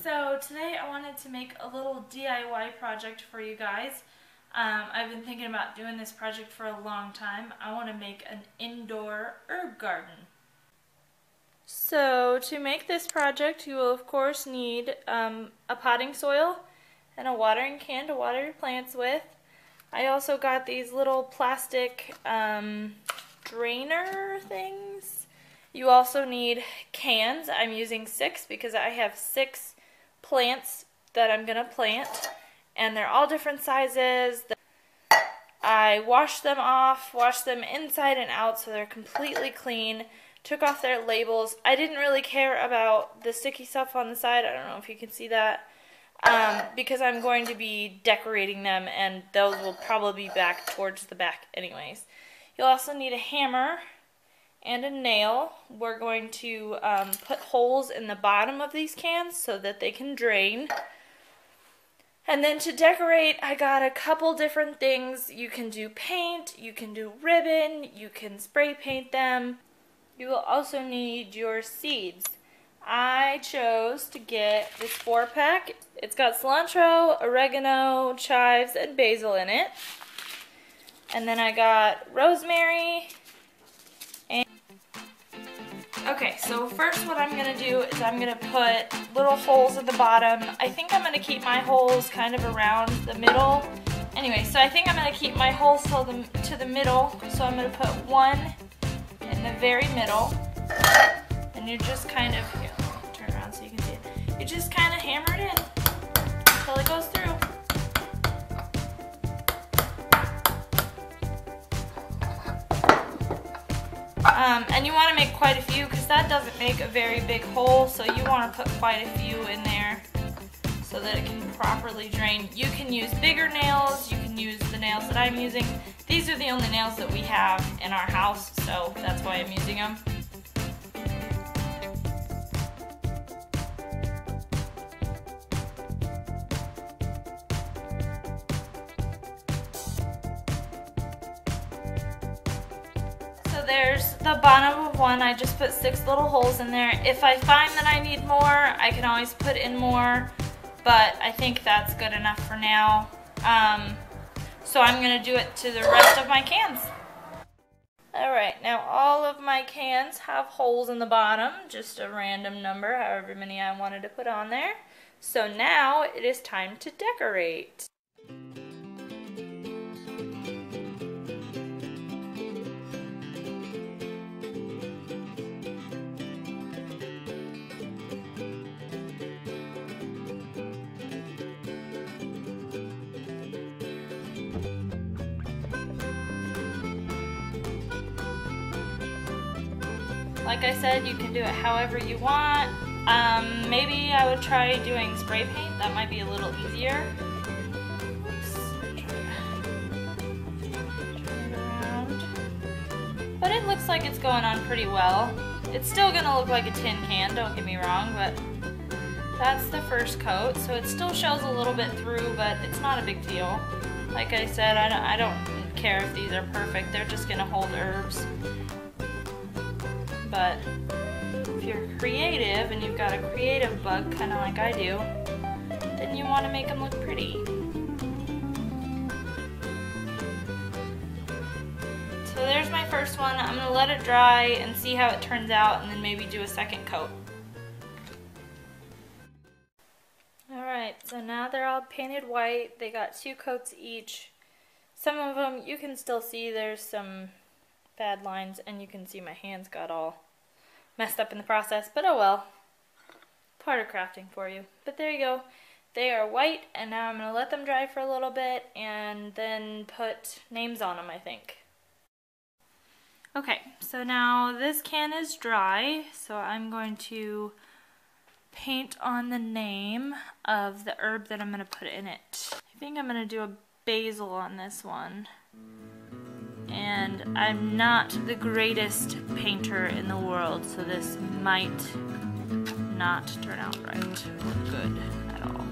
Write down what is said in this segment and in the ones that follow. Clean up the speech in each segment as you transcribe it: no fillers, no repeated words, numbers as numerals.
So today I wanted to make a little DIY project for you guys. I've been thinking about doing this project for a long time. I want to make an indoor herb garden. So to make this project you will of course need a potting soil and a watering can to water your plants with. I also got these little plastic drainer things. You also need cans. I'm using 6 because I have 6 plants that I'm going to plant, and they're all different sizes. I washed them off, washed them inside and out so they're completely clean, took off their labels. I didn't really care about the sticky stuff on the side. I don't know if you can see that, because I'm going to be decorating them and those will probably be back towards the back anyways. You'll also need a hammer and a nail. We're going to put holes in the bottom of these cans so that they can drain. And then to decorate, I got a couple different things. You can do paint, you can do ribbon, you can spray paint them. You will also need your seeds. I chose to get this 4-pack. It's got cilantro, oregano, chives, and basil in it. And then I got rosemary. Okay, so first what I'm going to do is I'm going to put little holes at the bottom. I think I'm going to keep my holes kind of around the middle. Anyway, so I think I'm going to keep my holes to the middle. So I'm going to put one in the very middle. And you just kind of, here, turn around so you can see it. You just kind of hammer it in until it goes through. And you want to make quite a few because that doesn't make a very big hole, so you want to put quite a few in there so that it can properly drain. You can use bigger nails, you can use the nails that I'm using. These are the only nails that we have in our house, so that's why I'm using them. There's the bottom of one. I just put 6 little holes in there. If I find that I need more, I can always put in more, but I think that's good enough for now. So I'm going to do it to the rest of my cans. Alright, now all of my cans have holes in the bottom, just a random number, however many I wanted to put on there. So now it is time to decorate. Like I said, you can do it however you want. Maybe I would try doing spray paint. That might be a little easier. Oops. Turn it around. But it looks like it's going on pretty well. It's still going to look like a tin can, don't get me wrong, but that's the first coat. So it still shows a little bit through, but it's not a big deal. Like I said, I don't care if these are perfect. They're just going to hold herbs. But if you're creative and you've got a creative bug, kind of like I do, then you want to make them look pretty. So there's my first one. I'm going to let it dry and see how it turns out and then maybe do a second coat. Alright, so now they're all painted white. They got 2 coats each. Some of them you can still see there's some bad lines, and you can see my hands got all messed up in the process, but oh well. Part of crafting for you. But there you go. They are white, and now I'm going to let them dry for a little bit and then put names on them, I think. Okay, so now this can is dry, so I'm going to paint on the name of the herb that I'm going to put in it. I think I'm going to do a basil on this one. And I'm not the greatest painter in the world, so this might not turn out right or good at all.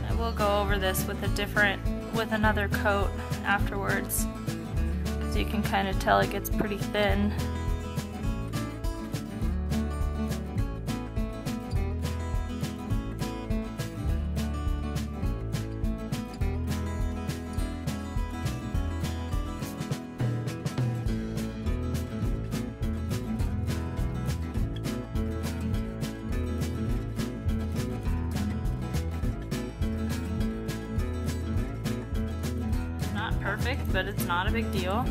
I will go over this with another coat afterwards. So you can kind of tell it gets pretty thin. Perfect, but it's not a big deal.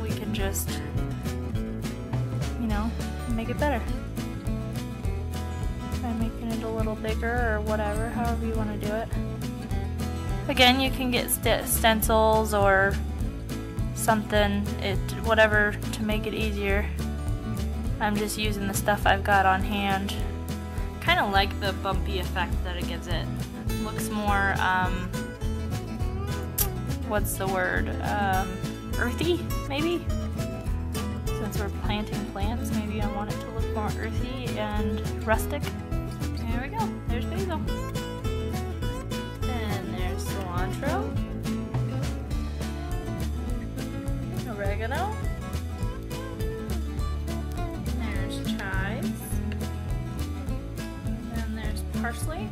We can just, you know, make it better by making it a little bigger or whatever, however you want to do it. Again, you can get stencils or something, whatever to make it easier. I'm just using the stuff I've got on hand. Kind of like the bumpy effect that it gives it. Looks more, what's the word, earthy, maybe? Since we're planting plants, maybe I want it to look more earthy and rustic. There we go, there's basil. And there's cilantro. Oregano. There's chives. And there's parsley.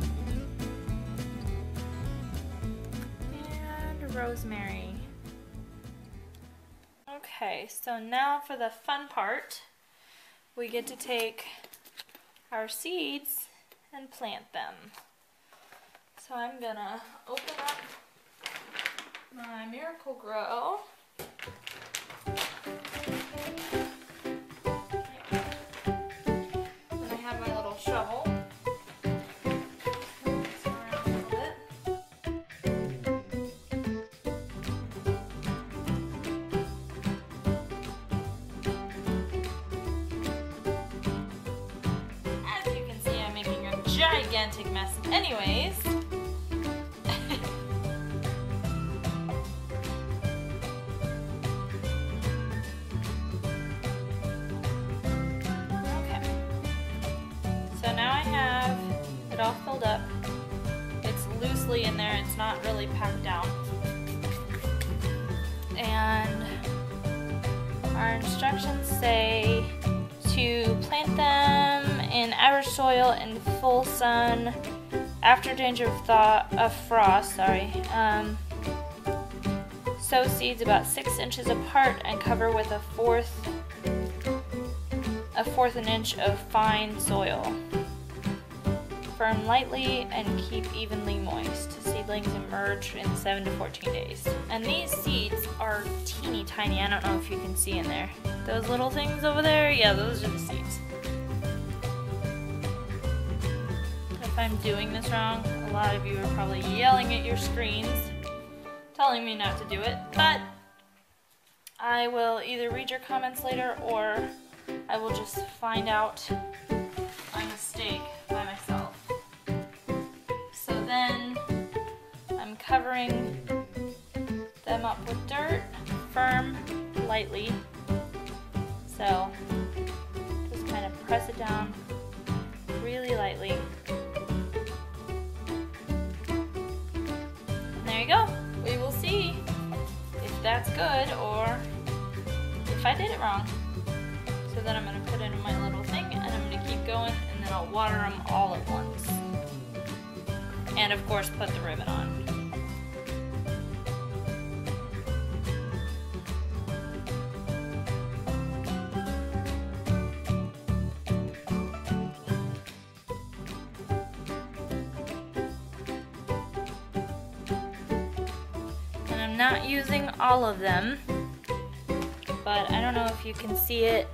Rosemary. Okay, so now for the fun part, we get to take our seeds and plant them. So I'm gonna open up my Miracle-Gro. Then I have my little shovel. Gigantic mess anyways. Okay. So now I have it all filled up. It's loosely in there, it's not really packed down. And our instructions say to plant them in average soil in full sun after danger of frost. Sow seeds about 6 inches apart and cover with a fourth an inch of fine soil. Firm lightly and keep evenly moist. Seedlings emerge in 7 to 14 days. And these seeds are teeny tiny. I don't know if you can see in there. Those little things over there, yeah, those are the seeds. If I'm doing this wrong, a lot of you are probably yelling at your screens, telling me not to do it, but I will either read your comments later or I will just find out my mistake by myself. So then I'm covering them up with dirt, firm, lightly. So just kind of press it down really lightly. And there you go. We will see if that's good or if I did it wrong. So then I'm going to put it in my little thing and I'm going to keep going and then I'll water them all at once. And of course put the ribbon on. And I'm not using all of them, but I don't know if you can see it.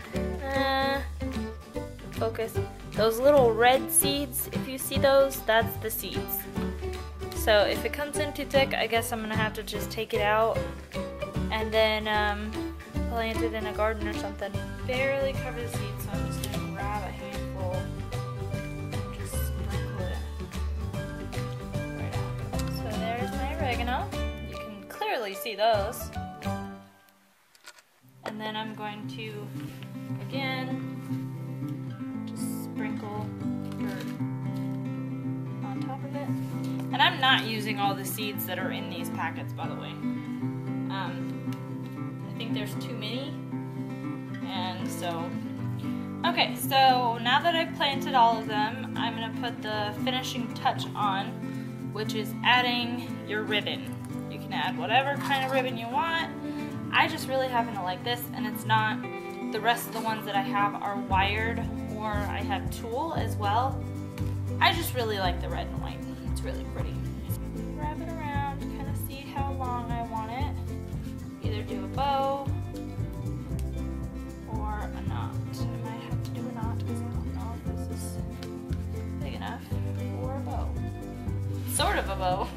Focus. Those little red seeds, if you see those, that's the seeds. So if it comes in too thick, I guess I'm going to have to just take it out and then plant it in a garden or something. Barely cover the seeds, so I'm just going to grab a handful and just sprinkle it right out. So there's my oregano. You can clearly see those. And then I'm going to, again, sprinkle dirt on top of it. And I'm not using all the seeds that are in these packets, by the way. think there's too many. And so, okay, so now that I've planted all of them, I'm going to put the finishing touch on, which is adding your ribbon. You can add whatever kind of ribbon you want. I just really happen to like this, and it's not, the rest of the ones that I have are wired, or I have tulle as well. I just really like the red and white. It's really pretty. Wrap it around, kind of see how long I want it. Either do a bow or a knot. I might have to do a knot because I don't know if this is big enough for a bow. Sort of a bow.